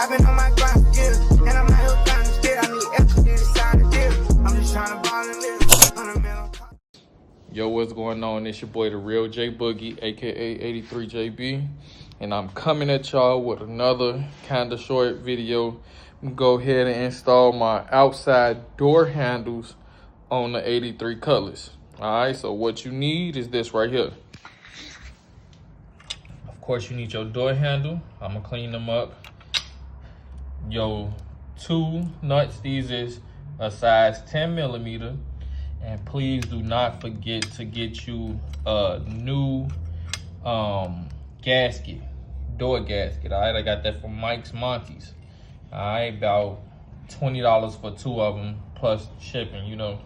I've been on my grind for years, and I'm not here trying to steal. I need equity to sign the deal. I'm just trying to ball and live on a middle. Yo, what's going on? It's your boy, the real J Boogie, aka 83JB, and I'm coming at y'all with another kind of short video. Go ahead and install my outside door handles on the 83 Cutlass. All right, so what you need is this right here. Of course, you need your door handle. I'm gonna clean them up. Your two nuts. These is a size 10 millimeter. And please do not forget to get you a new gasket, door gasket. All right, I got that from Mike's Monty's. All right, about $20 for two of them plus shipping, you know.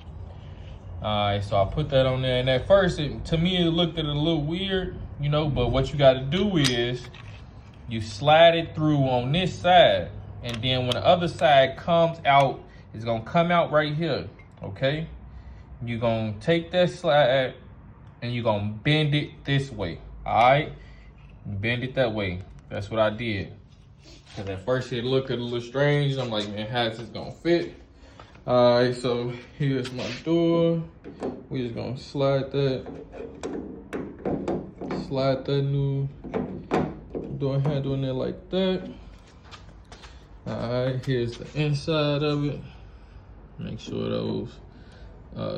All right, so I put that on there, and at first, to me, it looked a little weird, you know. But what you got to do is you slide it through on this side, and then when the other side comes out, it's gonna come out right here, okay? You're gonna take that slide and you're gonna bend it this way, all right? Bend it that way. That's what I did. Cause at first it looked a little strange. I'm like, man, how's this gonna fit? All right, so here's my door. We're just gonna slide that new door handle in there like that. All right, here's the inside of it. Make sure those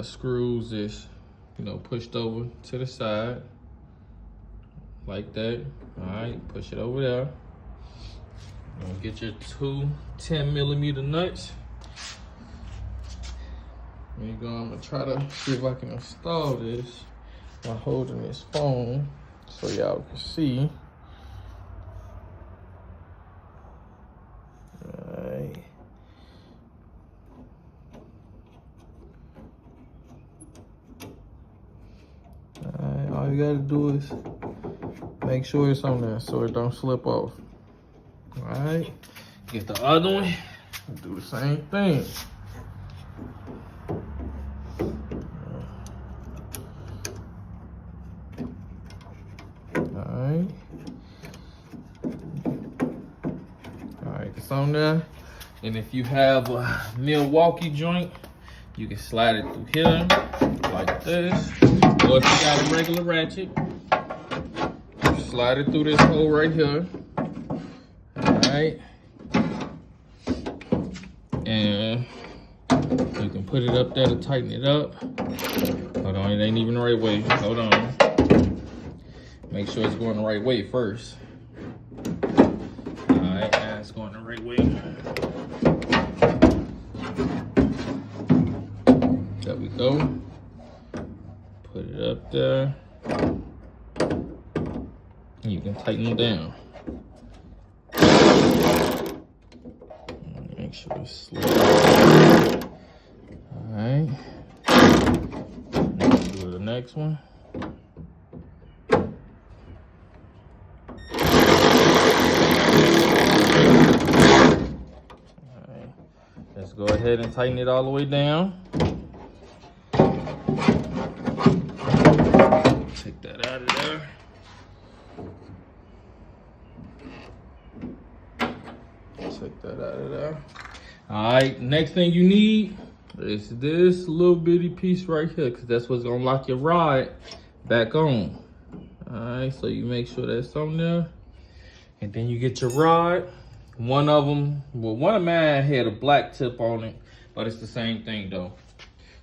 screws is, you know, pushed over to the side like that. All right, push it over there. Get your two 10 millimeter nuts. There you go. I'm gonna try to see if I can install this while holding this phone so y'all can see. All right. All you gotta do is make sure it's on there so it don't slip off. All right, get the other one, do the same thing. All right, it's on there. And if you have a Milwaukee joint, you can slide it through here like this. Or if you got a regular ratchet, slide it through this hole right here. Alright. And you can put it up there to tighten it up. Hold on, it ain't even the right way. Hold on. Make sure it's going the right way first. Alright, now it's going the right way. There we go. Put it up there. You can tighten it down. Make sure it's slick. Alright. Let's do the next one. Alright. Let's go ahead and tighten it all the way down. Take that out of there. Take that out of there. All right, next thing you need is this little bitty piece right here, because that's what's gonna lock your rod back on. All right, so you make sure that's on there. And then you get your rod. One of them, well, one of mine had a black tip on it, but it's the same thing though.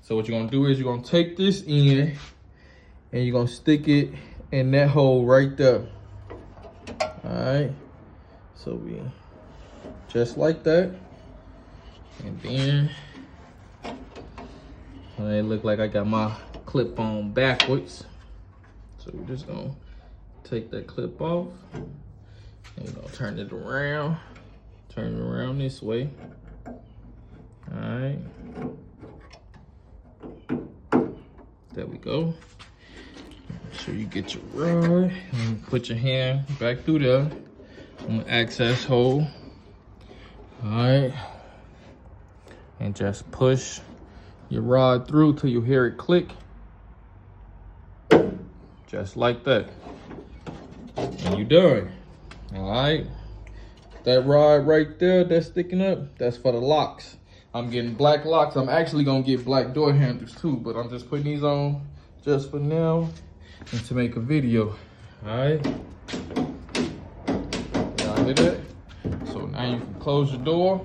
So what you're gonna do is you're gonna take this in and you're gonna stick it in that hole right there. All right, so we just like that. And then it look like I got my clip on backwards, so we're just gonna take that clip off and we're gonna turn it around this way. All right, there we go. Make sure you get your rod and put your hand back through there on the access hole. All right, and just push your rod through till you hear it click, just like that, and you're done. All right, That rod right there that's sticking up, that's for the locks. I'm getting black locks. I'm actually gonna get black door handles too, but I'm just putting these on just for now and to make a video. All right. Y'all hear that? So now you can close your door.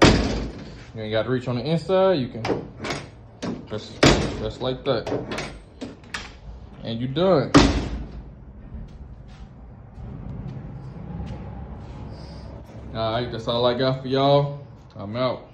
You ain't got to reach on the inside. You can just like that, and you done. All right, that's all I got for y'all. I'm out.